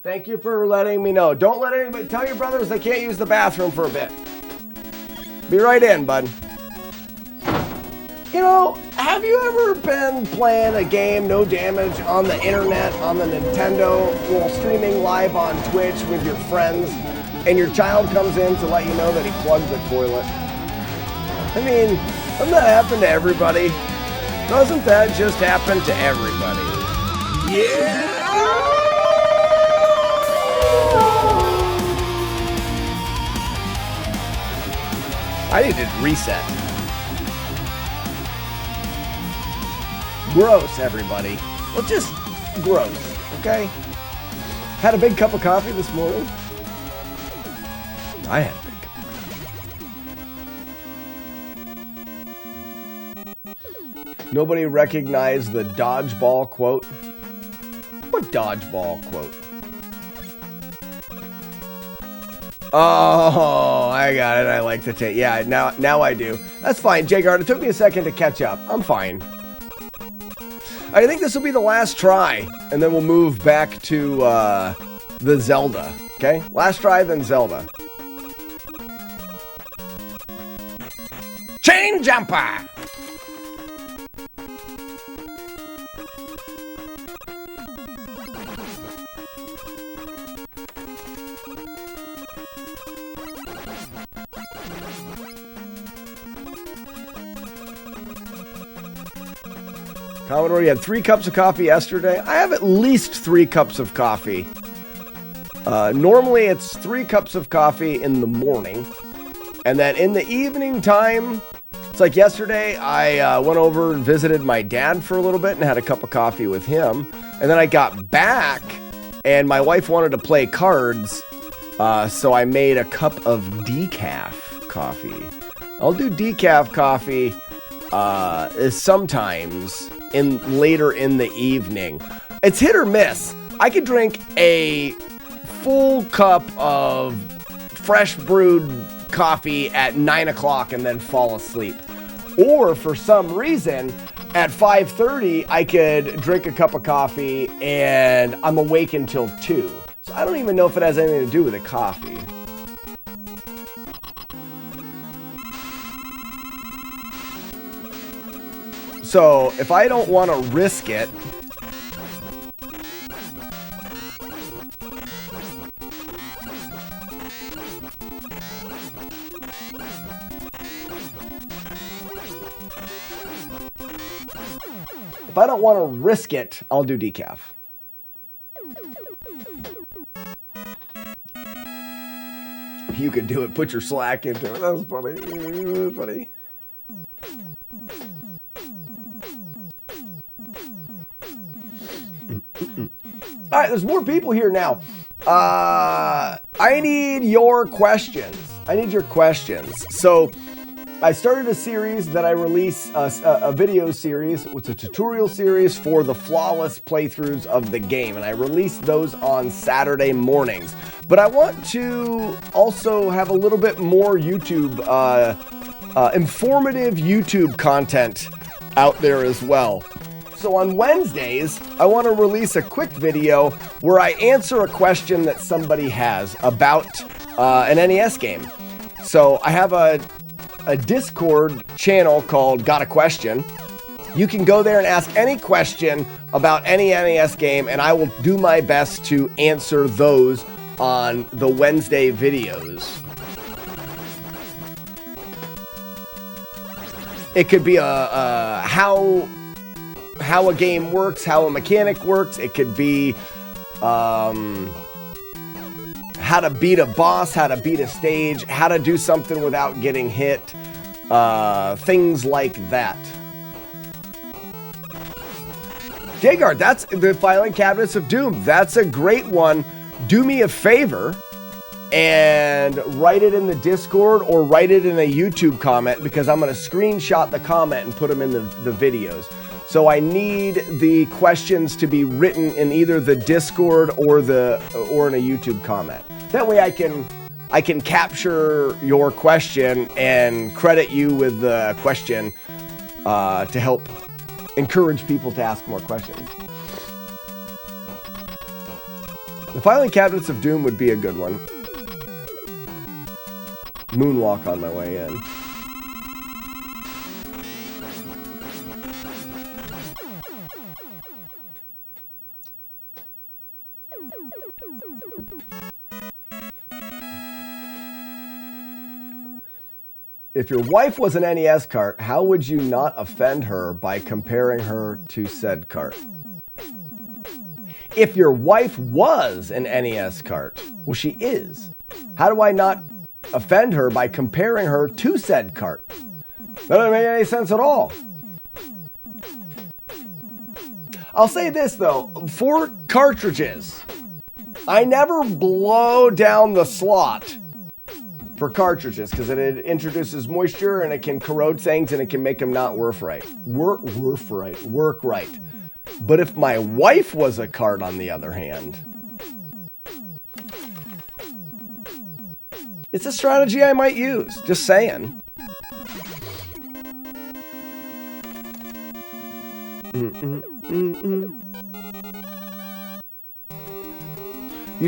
Thank you for letting me know. Don't let anybody, tell your brothers they can't use the bathroom for a bit. Be right in, bud. You know, have you ever been playing a game, no damage, on the internet, on the Nintendo, while streaming live on Twitch with your friends, and your child comes in to let you know that he plugged the toilet? I mean, doesn't that happen to everybody? Doesn't that just happen to everybody? Yeah! I need to reset. Gross, everybody. Well, just gross, okay? Had a big cup of coffee this morning. I had a big cup of coffee. Nobody recognized the dodgeball quote. What dodgeball quote? Oh, I got it. I like the tape. Yeah, now I do. That's fine, Jagard. It took me a second to catch up. I'm fine. I think this will be the last try, and then we'll move back to the Zelda. Okay? Last try, then Zelda. Chain jumper! Commodore, you had 3 cups of coffee yesterday. I have at least 3 cups of coffee. Normally it's 3 cups of coffee in the morning. And then in the evening time, it's like yesterday, I went over and visited my dad for a little bit and had a cup of coffee with him. And then I got back and my wife wanted to play cards. So I made a cup of decaf coffee. I'll do decaf coffee sometimes later in the evening. It's hit or miss. I could drink a full cup of fresh brewed coffee at 9 o'clock and then fall asleep. Or for some reason, at 5:30, I could drink a cup of coffee and I'm awake until 2. So I don't even know if it has anything to do with the coffee. So if I don't want to risk it, I'll do decaf. You could do it. Put your slack into it. That was funny. That was funny. All right, there's more people here now. I need your questions. So I started a series that I release, a video series. It's a tutorial series for the flawless playthroughs of the game. And I release those on Saturday mornings. But I want to also have a little bit more YouTube, informative YouTube content out there as well. So on Wednesdays, I want to release a quick video where I answer a question that somebody has about an NES game. So I have a Discord channel called Got a Question. You can go there and ask any question about any NES game, and I will do my best to answer those on the Wednesday videos. It could be how a game works, how a mechanic works. It could be how to beat a boss, how to beat a stage, how to do something without getting hit, things like that. Jagard, that's the Filing Cabinets of Doom. That's a great one. Do me a favor and write it in the Discord or write it in a YouTube comment, because I'm going to screenshot the comment and put them in the videos. So I need the questions to be written in either the Discord or in a YouTube comment. That way I can capture your question and credit you with the question to help encourage people to ask more questions. The filing cabinets of doom would be a good one. Moonwalk on my way in. If your wife was an NES cart, how would you not offend her by comparing her to said cart? If your wife was an NES cart, well, she is. How do I not offend her by comparing her to said cart? That doesn't make any sense at all. I'll say this, though. For cartridges, I never blow down the slot for cartridges because it introduces moisture and it can corrode things and it can make them not work right. Work right. But if my wife was a cart, on the other hand, it's a strategy I might use. Just saying. You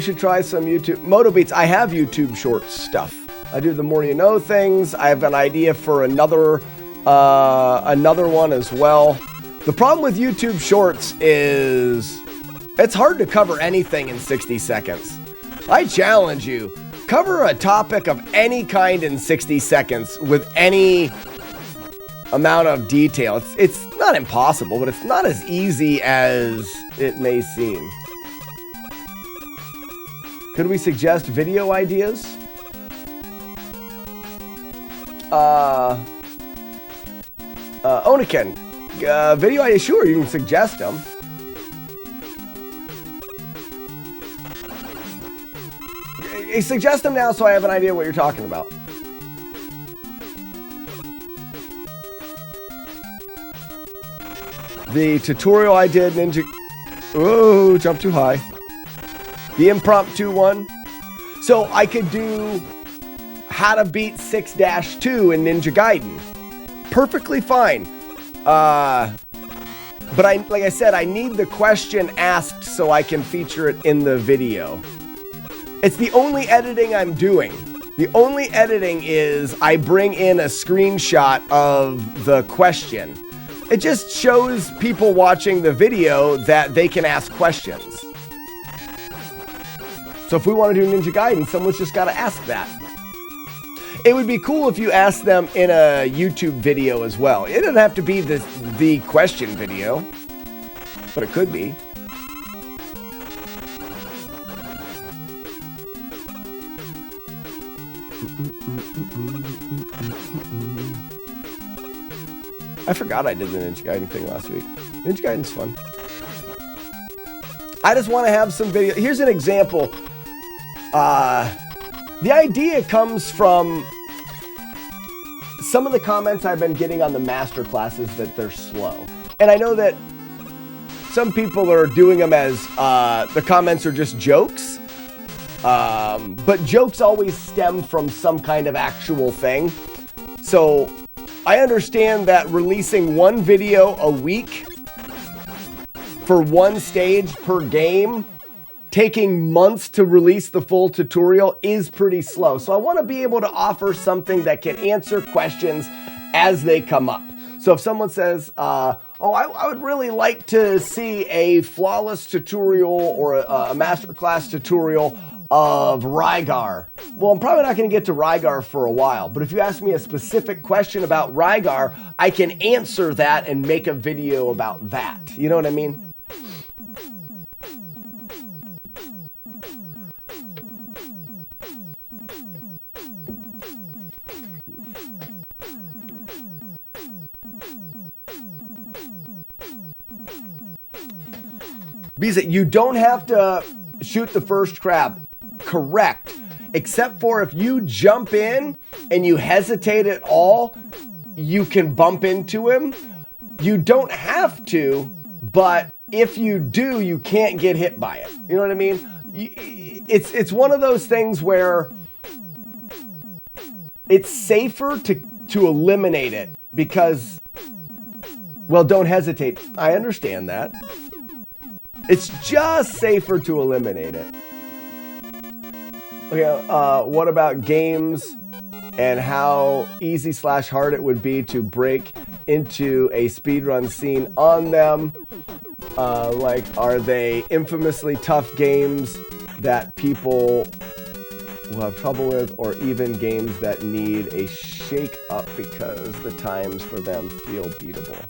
should try some YouTube. Moto Beats, I have YouTube shorts stuff. I do the more you know things. I have an idea for another one as well. The problem with YouTube shorts is it's hard to cover anything in 60 seconds. I challenge you, cover a topic of any kind in 60 seconds with any amount of detail. It's not impossible, but it's not as easy as it may seem. Could we suggest video ideas? Oniken, video ideas, sure, you can suggest them. Suggest them now so I have an idea what you're talking about. The tutorial I did, Ninja... Oh, jump too high. The impromptu one. So I could do how to beat 6-2 in Ninja Gaiden. Perfectly fine. But like I said, I need the question asked so I can feature it in the video. It's the only editing I'm doing. The only editing is I bring in a screenshot of the question. It just shows people watching the video that they can ask questions. So if we want to do Ninja Gaiden, someone's just got to ask that. It would be cool if you asked them in a YouTube video as well. It doesn't have to be the question video, but it could be. I forgot I did the Ninja Gaiden thing last week. Ninja Gaiden's fun. I just want to have some video. Here's an example. The idea comes from some of the comments I've been getting on the master classes that they're slow. And I know that some people are doing them as the comments are just jokes. But jokes always stem from some kind of actual thing. So I understand that releasing one video a week for one stage per game, taking months to release the full tutorial is pretty slow. So I want to be able to offer something that can answer questions as they come up. So if someone says, I would really like to see a flawless tutorial or a masterclass tutorial of Rygar. Well, I'm probably not going to get to Rygar for a while, but if you ask me a specific question about Rygar, I can answer that and make a video about that. You know what I mean? Because you don't have to shoot the first crab. Correct. Except for if you jump in and you hesitate at all, you can bump into him. You don't have to, but if you do, you can't get hit by it. You know what I mean? It's one of those things where it's safer to eliminate it because, well, don't hesitate. I understand that. It's just safer to eliminate it. Okay, what about games and how easy / hard it would be to break into a speedrun scene on them? Like, are they infamously tough games that people will have trouble with, or even games that need a shake up because the times for them feel beatable?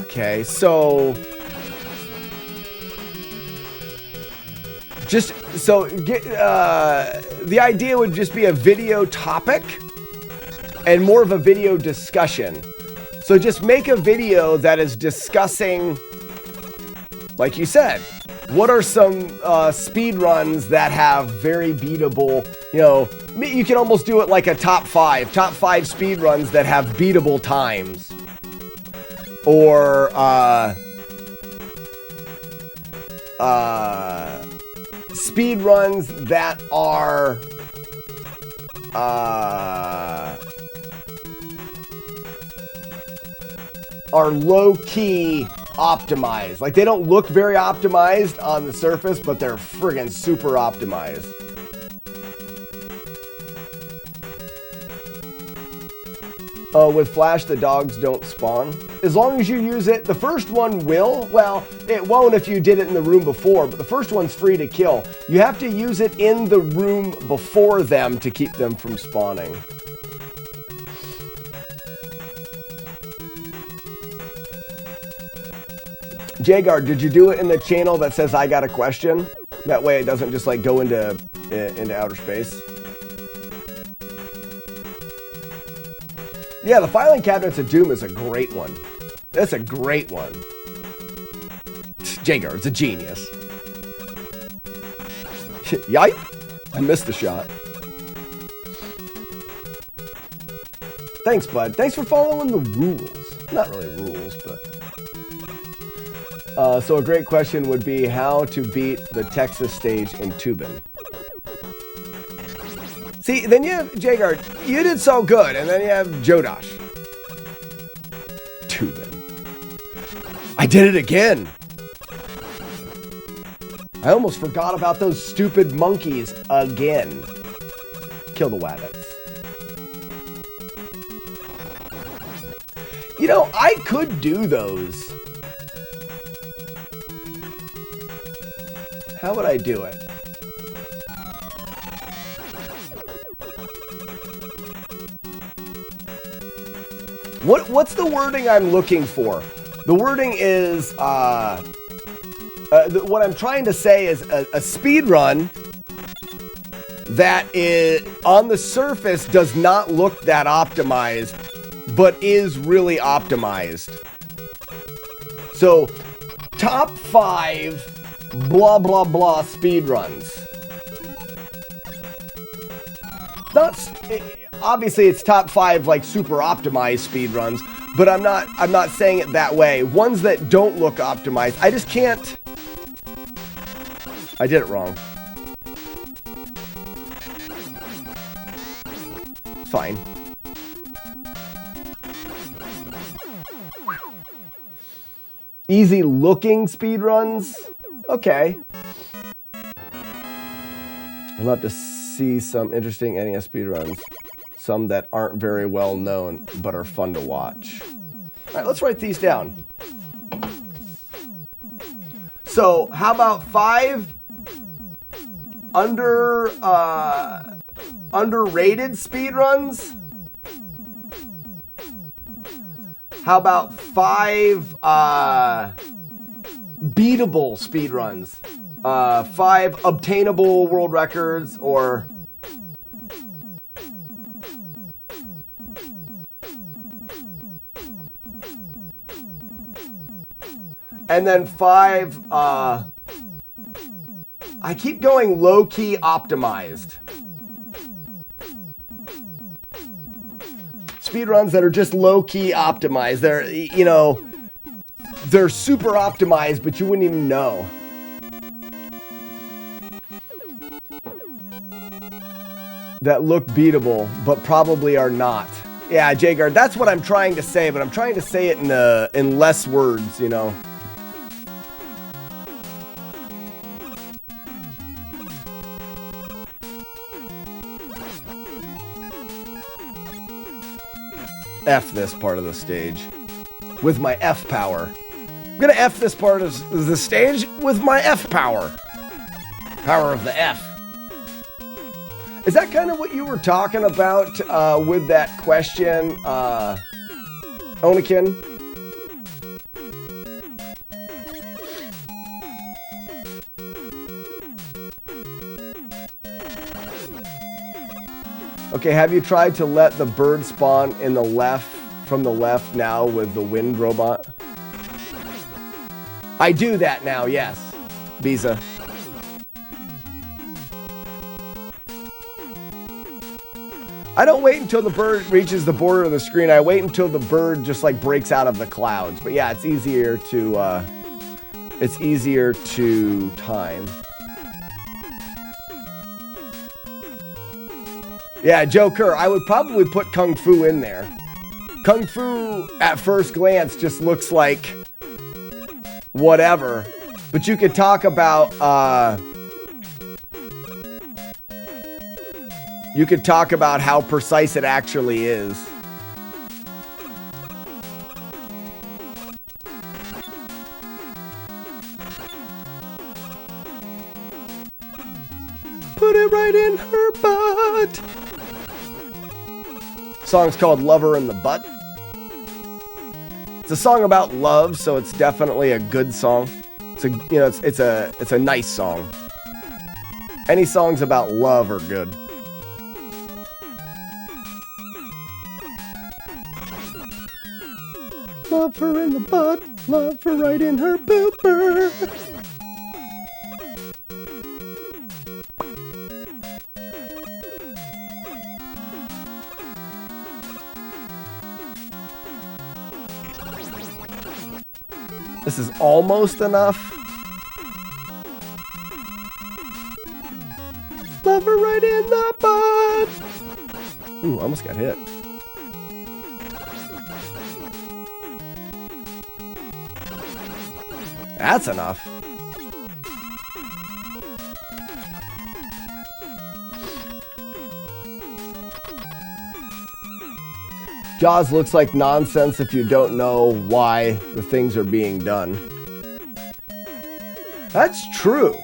Okay, so the idea would just be a video topic and more of a video discussion. So just make a video that is discussing, like you said, what are some speed runs that have very beatable, you know, you can almost do it like a top five speed runs that have beatable times. Or speed runs that are low-key optimized. Like, they don't look very optimized on the surface, but they're friggin' super optimized. With Flash, the dogs don't spawn. As long as you use it, the first one will. Well, it won't if you did it in the room before, but the first one's free to kill. You have to use it in the room before them to keep them from spawning. Jagar, did you do it in the channel that says I got a question? That way it doesn't just like go into outer space. Yeah, the filing cabinets of Doom is a great one. That's a great one. Jagar, it's a genius. Yipe! I missed the shot. Thanks, bud. Thanks for following the rules. Not really rules, but... so a great question would be how to beat the Texas stage in Tubin. See, then you have Jagar. You did so good, and then you have Jodosh. Tubin. I did it again. I almost forgot about those stupid monkeys again. Kill the wabbits. You know, I could do those. How would I do it? What's the wording I'm looking for? The wording is, what I'm trying to say is a speed run that is, on the surface does not look that optimized, but is really optimized. So, top 5 blah blah blah speed runs. Obviously it's top 5 like super optimized speed runs, but I'm not saying it that way. Ones that don't look optimized, I just can't. I did it wrong. Fine. Easy looking speed runs. Okay. I'd love to see some interesting NES speedruns. Some that aren't very well known, but are fun to watch. All right, let's write these down. So, how about 5 underrated speedruns? How about 5 beatable speedruns? 5 obtainable world records, or... And then 5, I keep going low-key optimized. Speedruns that are just low-key optimized. They're, you know, they're super optimized, but you wouldn't even know. That look beatable, but probably are not. Yeah, Jagar, that's what I'm trying to say, but I'm trying to say it in less words, you know. F this part of the stage with my F power. I'm gonna F this part of the stage with my F power. Power of the F. Is that kind of what you were talking about with that question, Onikin? Okay, have you tried to let the bird spawn in the left, from the left now with the wind robot? I do that now, yes, Visa. I don't wait until the bird reaches the border of the screen. I wait until the bird just like breaks out of the clouds. But yeah, it's easier to time. Yeah, Joe Kerr, I would probably put Kung Fu in there. Kung Fu, at first glance, just looks like whatever. But you could talk about, how precise it actually is. Put it right in her butt. Song's called Lover in the Butt. It's a song about love, so it's definitely a good song. It's a nice song. Any songs about love are good. Love her in the butt, love her right in her pooper. This is almost enough. Love her right in the butt. Ooh, I almost got hit. That's enough. Jaws looks like nonsense if you don't know why the things are being done. That's true.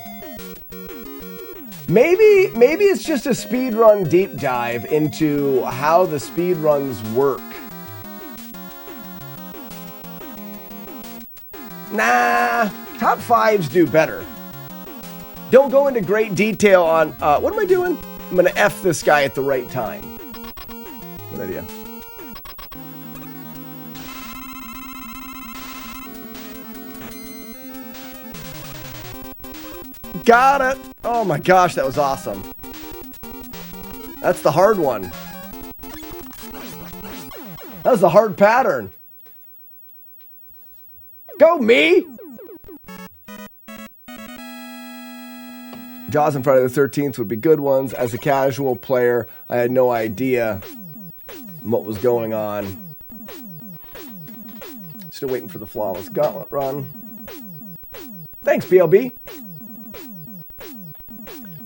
Maybe it's just a speedrun deep dive into how the speedruns work. Nah, top fives do better. Don't go into great detail on, what am I doing? I'm gonna F this guy at the right time. Good idea. Got it. Oh my gosh, that was awesome. That's the hard one. That was the hard pattern. Go me! Jaws and Friday the 13th would be good ones. As a casual player, I had no idea what was going on. Still waiting for the Flawless Gauntlet run. Thanks, BLB.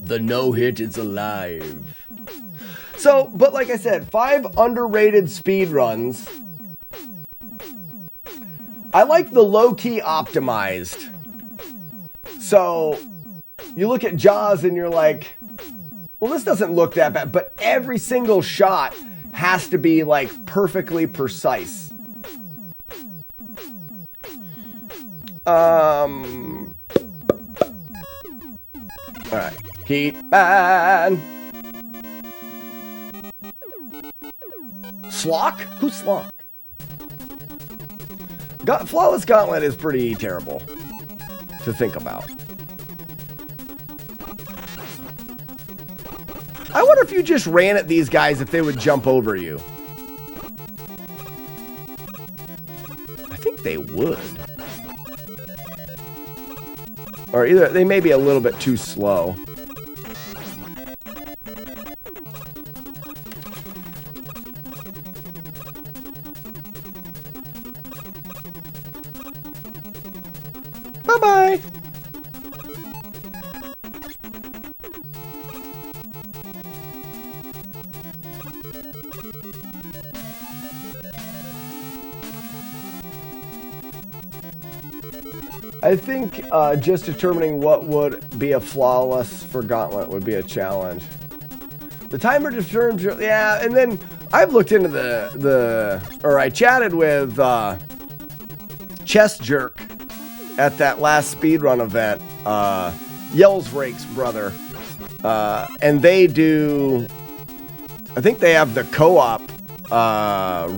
The no-hit is alive. So, but like I said, 5 underrated speed runs. I like the low-key optimized. So, you look at Jaws and you're like, well, this doesn't look that bad. But every single shot has to be, like, perfectly precise. Alright. Heat Man. Slock? Who's Slock? Flawless Gauntlet is pretty terrible to think about. I wonder if you just ran at these guys if they would jump over you. I think they would. Or either they may be a little bit too slow. Bye-bye. I think just determining what would be a flawless for Gauntlet would be a challenge. The timer determines, yeah, and then I've looked into I chatted with Chest Jerk at that last speedrun event, Yells Rake's brother, and they do, I think they have the co-op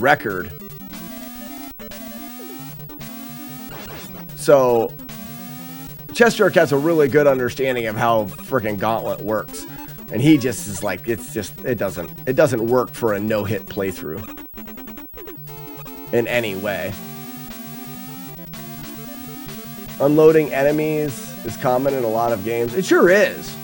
record. So Chest Jerk has a really good understanding of how freaking Gauntlet works. And he just is like, it doesn't work for a no-hit playthrough in any way. Unloading enemies is common in a lot of games. It sure is.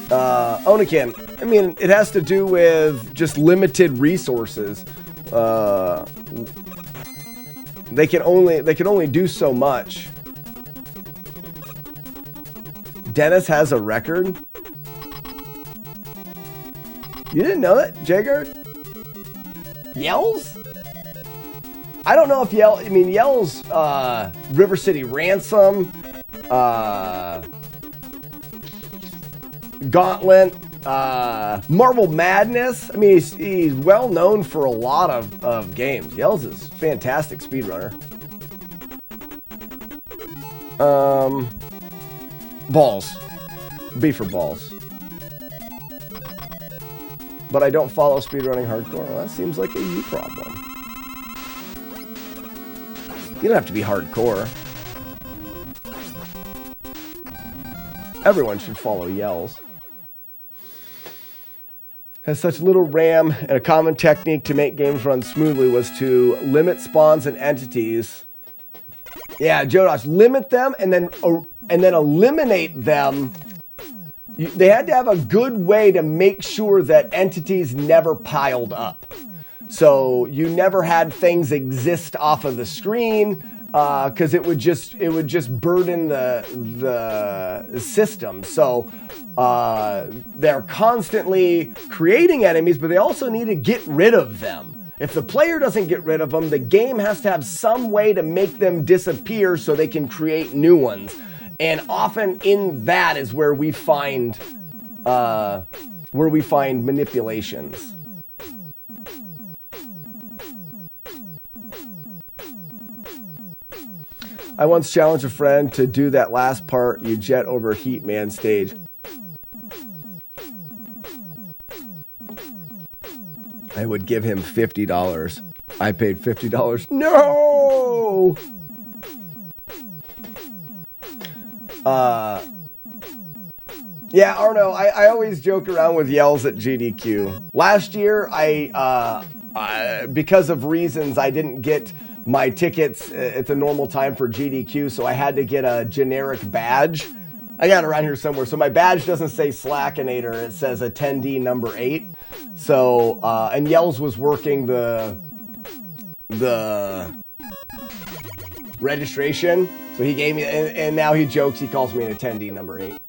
Onikin, I mean, it has to do with just limited resources. They can only do so much. Dennis has a record. You didn't know that, Jagard? Yells? I don't know if Yells, River City Ransom, Gauntlet, Marble Madness. I mean, he's well known for a lot of games. Yells is a fantastic speedrunner. Balls. B for balls. But I don't follow speedrunning hardcore. Well, that seems like a you problem. You don't have to be hardcore. Everyone should follow Yells. Has such little RAM, and a common technique to make games run smoothly was to limit spawns and entities. Yeah, Jodosh, limit them and then eliminate them. They had to have a good way to make sure that entities never piled up. So you never had things exist off of the screen, because it would just burden the system. So they're constantly creating enemies, but they also need to get rid of them. If the player doesn't get rid of them, the game has to have some way to make them disappear so they can create new ones. And often in that is where we find manipulations. I once challenged a friend to do that last part, you jet over Heat Man stage. I would give him $50. I paid $50. No! Yeah, Arno, I always joke around with Yells at GDQ. Last year, I because of reasons, I didn't get my tickets at the normal time for GDQ, so I had to get a generic badge. I got it around here somewhere. So my badge doesn't say Slackinator, it says attendee number 8. So, and Yells was working the registration. So he gave me, and now he jokes, he calls me an attendee number 8.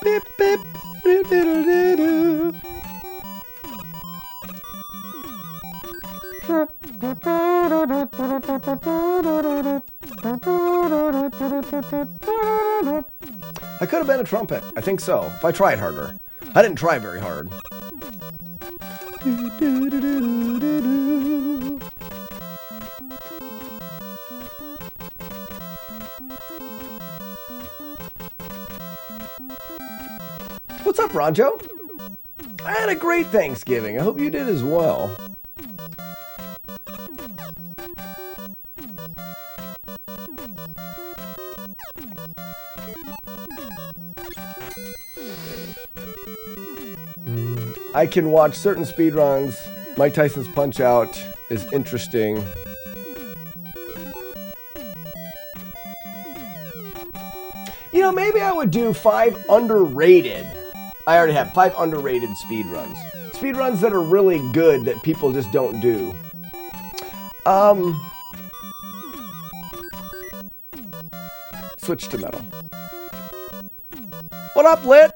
Beep, beep, doo, doo, doo, doo. I could have been a trumpet. I think so. If I tried harder. I didn't try very hard. What's up, Ronjo? I had a great Thanksgiving. I hope you did as well. I can watch certain speedruns. Mike Tyson's Punch Out is interesting. You know, maybe I would do 5 underrated. I already have 5 underrated speedruns. Speedruns that are really good that people just don't do. Switch to metal. What up, Lit?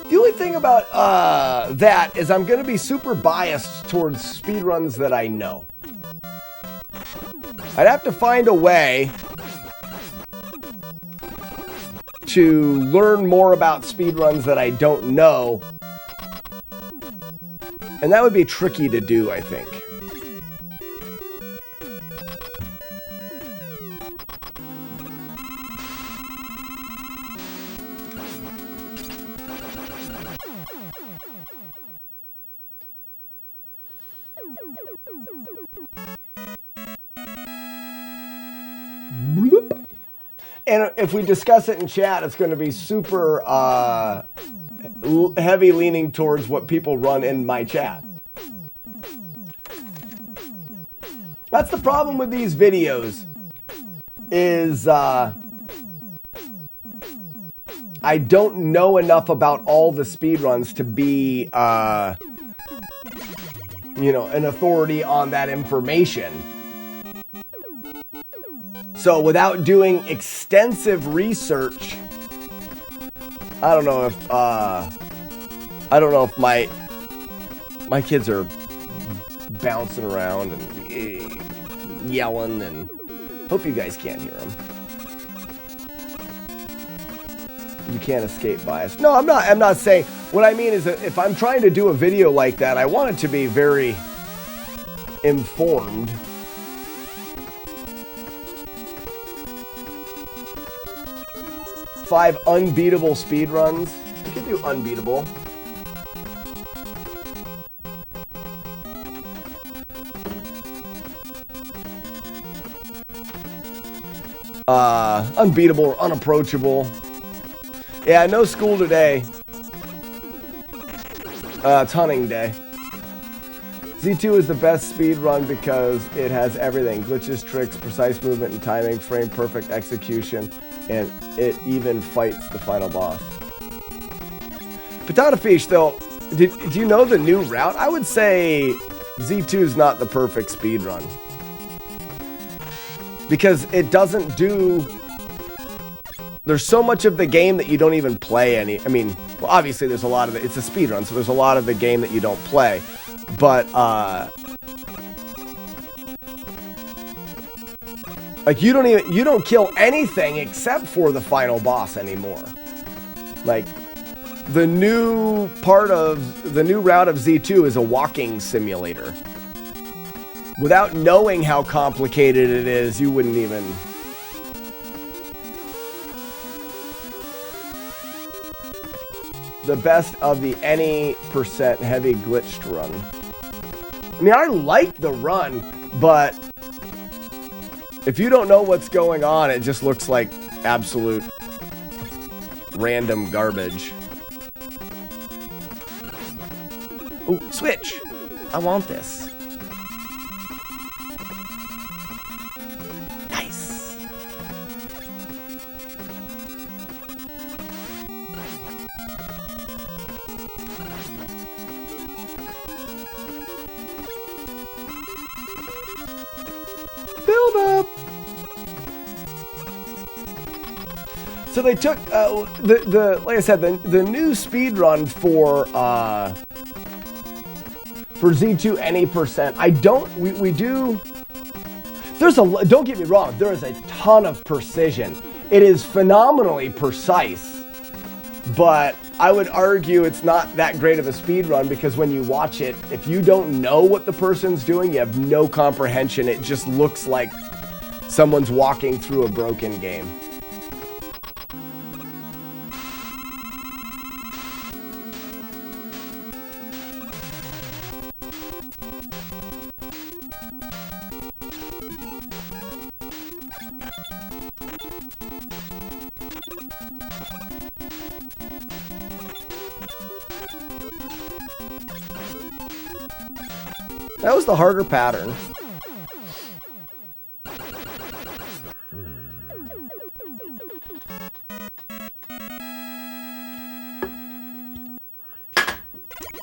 The only thing about that is I'm going to be super biased towards speedruns that I know. I'd have to find a way to learn more about speedruns that I don't know. And that would be tricky to do, I think. And if we discuss it in chat, it's going to be super heavy leaning towards what people run in my chat. That's the problem with these videos, is I don't know enough about all the speedruns to be, you know, an authority on that information. So without doing extensive research, I don't know if my kids are bouncing around and yelling, and hope you guys can't hear them. You can't escape bias. No, I'm not saying. What I mean is that if I'm trying to do a video like that, I want it to be very informed. Five unbeatable speedruns. You could do unbeatable. Unbeatable or unapproachable. Yeah, no school today. It's hunting day. Z2 is the best speed run because it has everything. Glitches, tricks, precise movement and timing, frame perfect execution, and it even fights the final boss. Potato Fish, though, do you know the new route? I would say Z2 is not the perfect speed run. Because it doesn't do... There's so much of the game that you don't even play any... I mean, well, obviously there's a lot of it. It's a speed run, so there's a lot of the game that you don't play. But, like, you don't kill anything except for the final boss anymore. Like, the new route of Z2 is a walking simulator. Without knowing how complicated it is, you wouldn't even... The best of the any percent heavy glitched run. I mean, I like the run, but if you don't know what's going on, it just looks like absolute random garbage. Ooh, switch! I want this. Nice. Build up. So they took like I said, the new speed run for Z2 any percent. We do. Don't get me wrong. There is a ton of precision. It is phenomenally precise, but I would argue it's not that great of a speed run because when you watch it, if you don't know what the person's doing, you have no comprehension. It just looks like someone's walking through a broken game. That was the harder pattern.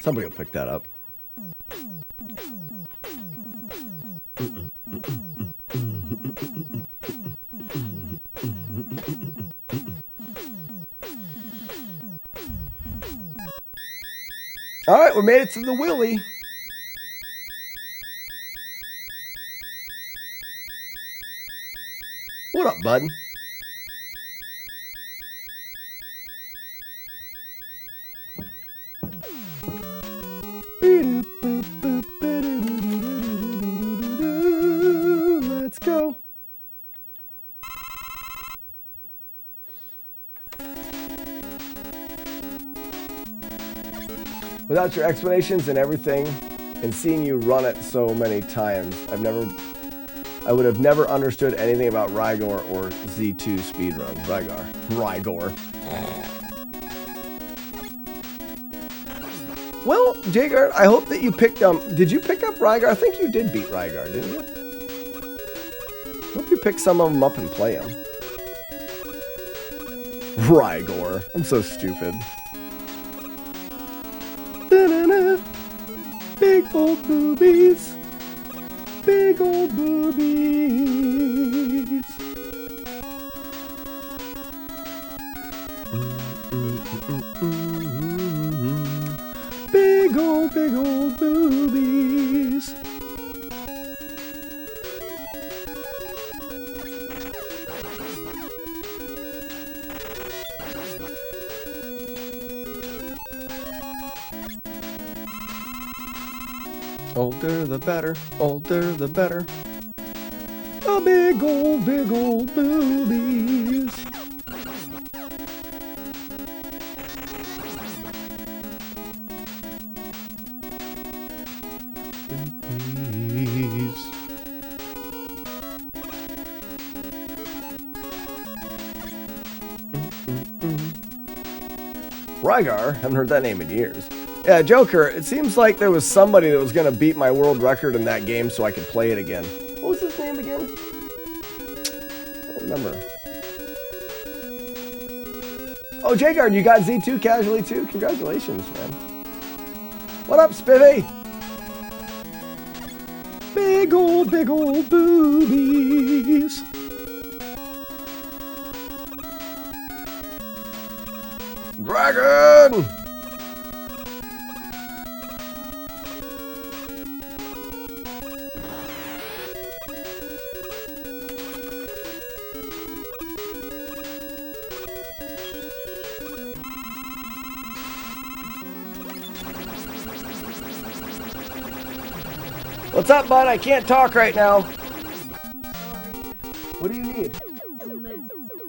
Somebody will pick that up. All right, we made it to the Willy. What up, bud? Let's go. Without your explanations and everything, and seeing you run it so many times, I would have never understood anything about Rygor or Z2 speedrun. Rygor. Well, Jagar, I hope that you picked did you pick up Rygor? I think you did beat Rygor, didn't you? Hope you pick some of them up and play them. Rygor. I'm so stupid. Da-na-na. Big old boobies. Big old boobies. Big old boobies. Older the better, older the better. A big old boobies. Rygar, haven't heard that name in years. Yeah, Joker, it seems like there was somebody that was going to beat my world record in that game so I could play it again. What was his name again? I don't remember. Oh, Jagard, you got Z2 casually too? Congratulations, man. What up, Spivvy? Big old boobies. Dragon! What's up, bud? I can't talk right now. Sorry. What do you need?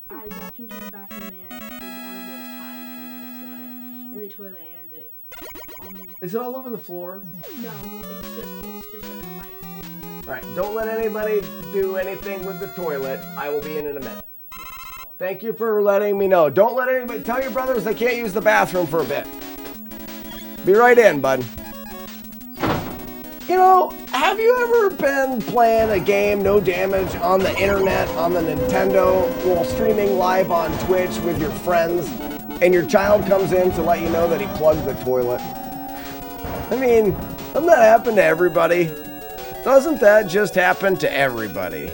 I walked into the bathroom and the water was hiding in the toilet and Is it all over the floor? no, it's just like high up. Alright, don't let anybody do anything with the toilet. I will be in a minute. Thank you for letting me know. Don't let anybody, tell your brothers they can't use the bathroom for a bit. Be right in, bud. You know, have you ever been playing a game, no damage, on the internet, on the Nintendo, while streaming live on Twitch with your friends, and your child comes in to let you know that he plugged the toilet? I mean, doesn't that happen to everybody? Doesn't that just happen to everybody?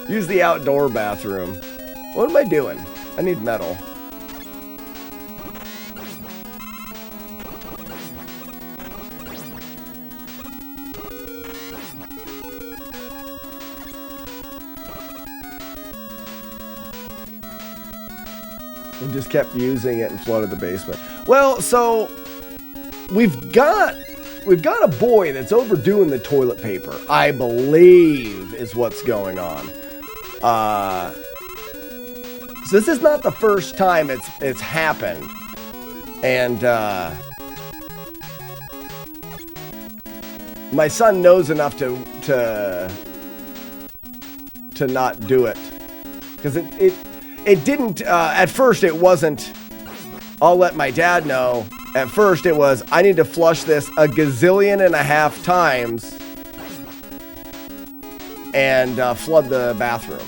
Use the outdoor bathroom. What am I doing? I need metal. And just kept using it and flooded the basement. Well, so we've got a boy that's overdoing the toilet paper, I believe is what's going on. So this is not the first time it's happened. And my son knows enough to not do it. Because it didn't, at first it wasn't, I'll let my dad know. At first it was, I need to flush this a gazillion and a half times and flood the bathroom.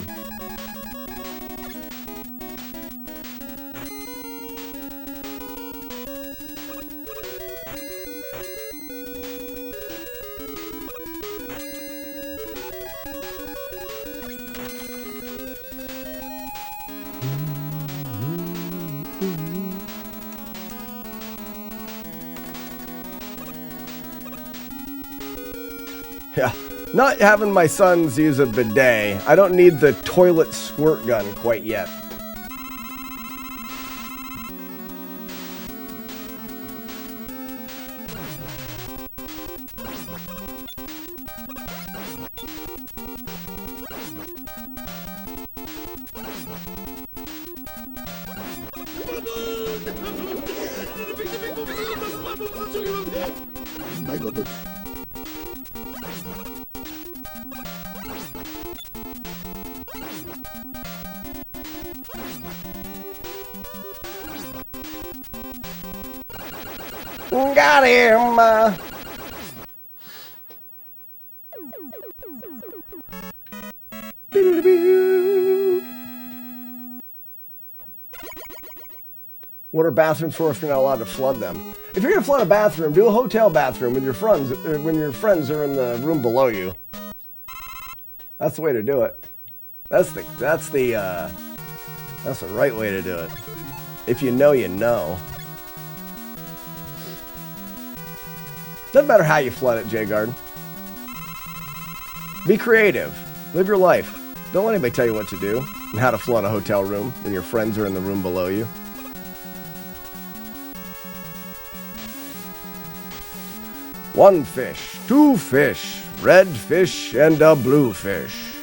Yeah, not having my sons use a bidet. I don't need the toilet squirt gun quite yet. Got him! What are bathrooms for if you're not allowed to flood them? If you're gonna flood a bathroom, do a hotel bathroom with your friends when your friends are in the room below you. That's the way to do it. That's the right way to do it. If you know, you know. Doesn't matter how you flood it, J-Guard. Be creative. Live your life. Don't let anybody tell you what to do and how to flood a hotel room when your friends are in the room below you. One fish, two fish, red fish, and a blue fish.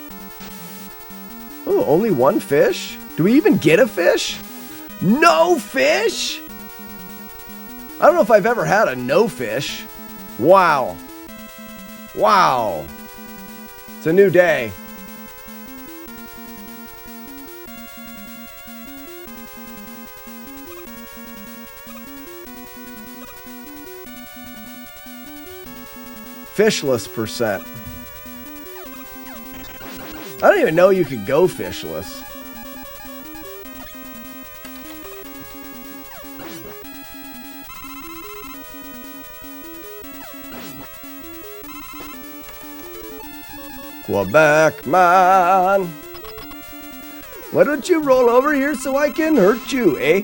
Oh, only one fish? Do we even get a fish? No fish? I don't know if I've ever had a no fish. Wow. Wow. It's a new day. Fishless %. I don't even know you could go fishless. Quebec man, why don't you roll over here so I can hurt you, eh?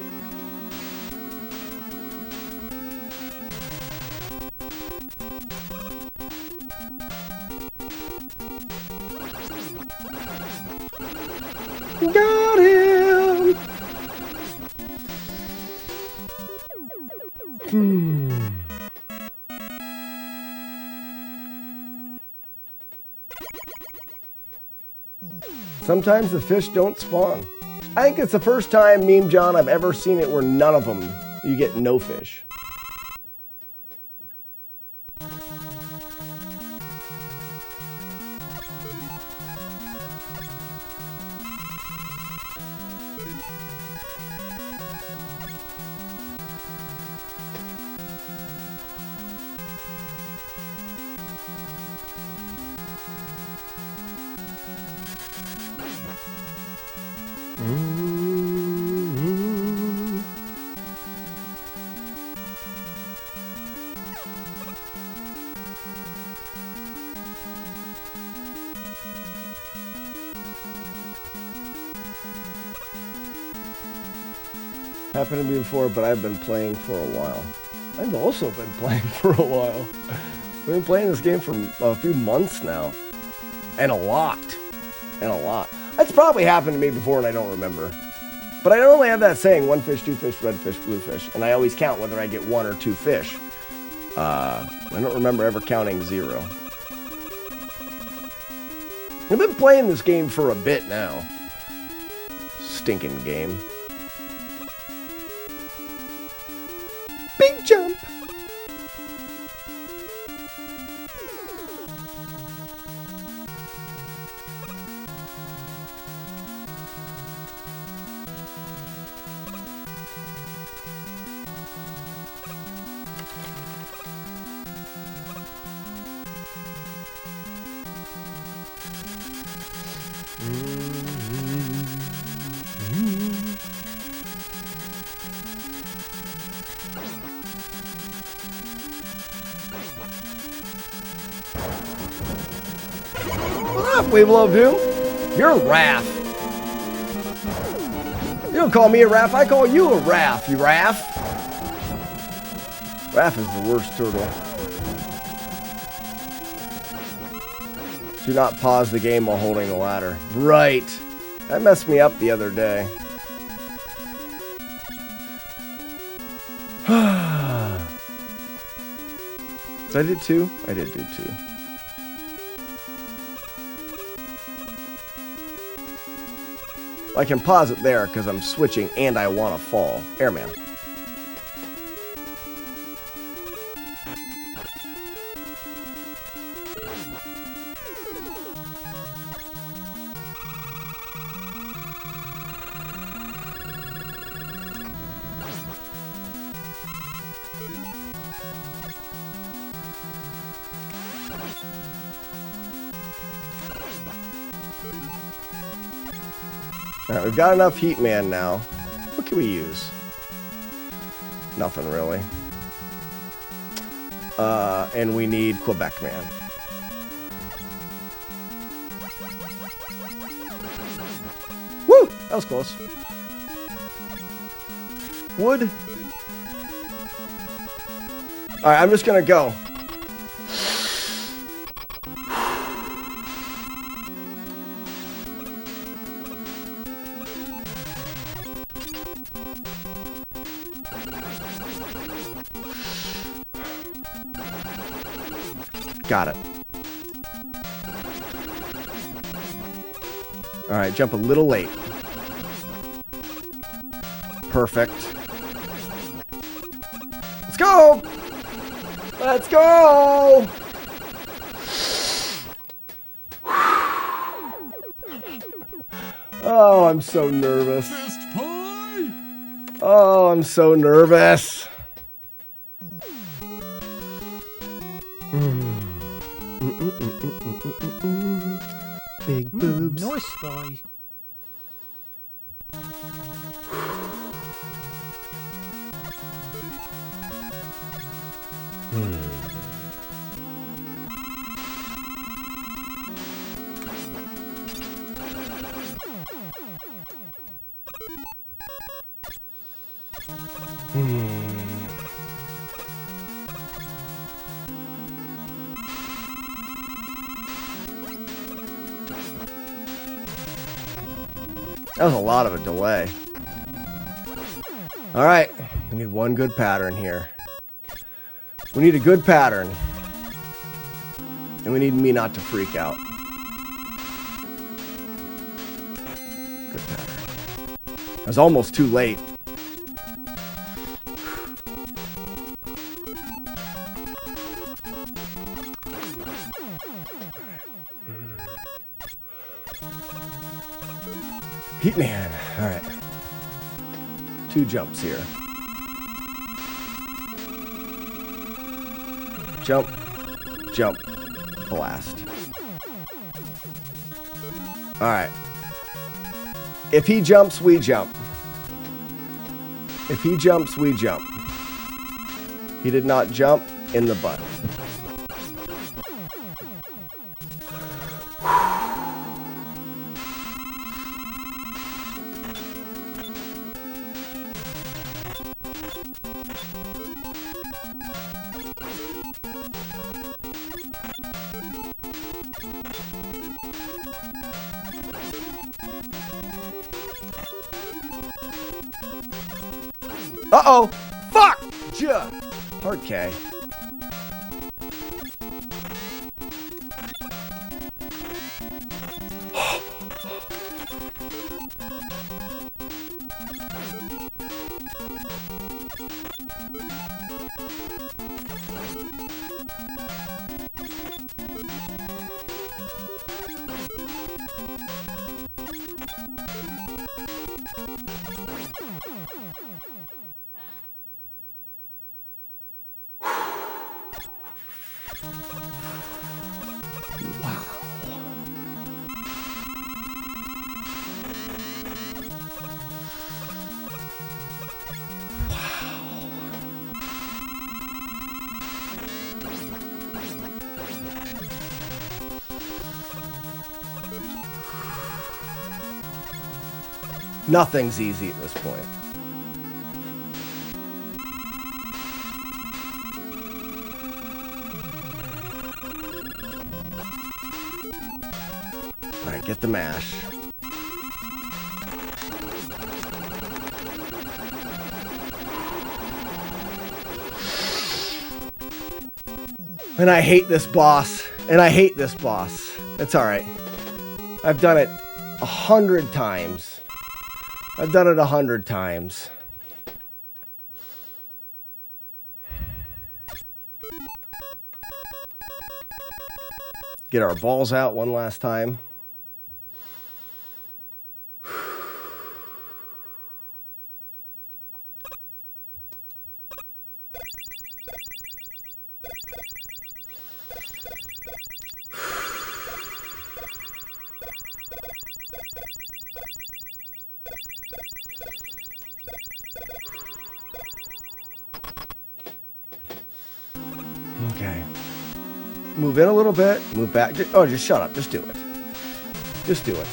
Got him! Sometimes the fish don't spawn. I think it's the first time, Meme John, I've ever seen it where none of them, you get no fish. Happened to me before, but I've been playing for a while. I've also been playing for a while. I've been playing this game for a few months now. And a lot. And a lot. That's probably happened to me before and I don't remember. But I only have that saying, one fish, two fish, red fish, blue fish. And I always count whether I get one or two fish. I don't remember ever counting 0. I've been playing this game for a bit now. Stinking game. Big jump! What up, Weevil of Doom? You're a Raph. You don't call me a Raph, I call you a Raph, you Raph. Raph is the worst turtle. Do not pause the game while holding the ladder. Right. That messed me up the other day. Did I do 2? I did do 2. I can pause it there because I'm switching and I want to fall. Airman. Alright, we've got enough Heat Man now. What can we use? Nothing really. And we need Quebec Man. Woo! That was close. Wood. Alright, I'm just gonna go. Got it. All right, jump a little late. Perfect. Let's go! Let's go! Oh, I'm so nervous. Oh, I'm so nervous. Big boobs. Nice thigh. That was a lot of a delay. All right, we need one good pattern here. We need a good pattern. And we need me not to freak out. Good pattern. I was almost too late. Heat Man. All right. 2 jumps here. Jump. Jump. Blast. All right. If he jumps, we jump. If he jumps, we jump. He did not jump in the butt. Uh-oh! Fuck! Ja! Hard K. Nothing's easy at this point. All right, get the mash. And I hate this boss. And I hate this boss. It's all right. I've done it 100 times. I've done it 100 times. Get our balls out one last time. Okay. Move in a little bit. Move back. Oh, just shut up. Just do it. Just do it.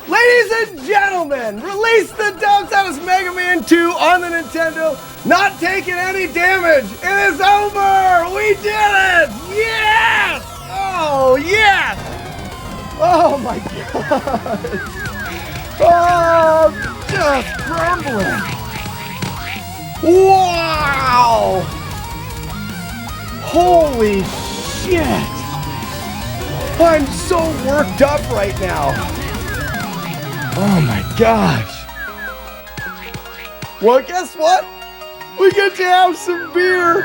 Ladies and gentlemen, release the dumps out of Mega Man 2 on the Nintendo. Not taking any damage. It is over. We did it. Yes. Oh, yes. Oh, my God. Oh, just crumbling. Wow. Holy shit. I'm so worked up right now. Oh my gosh. Well, guess what? We get to have some beer.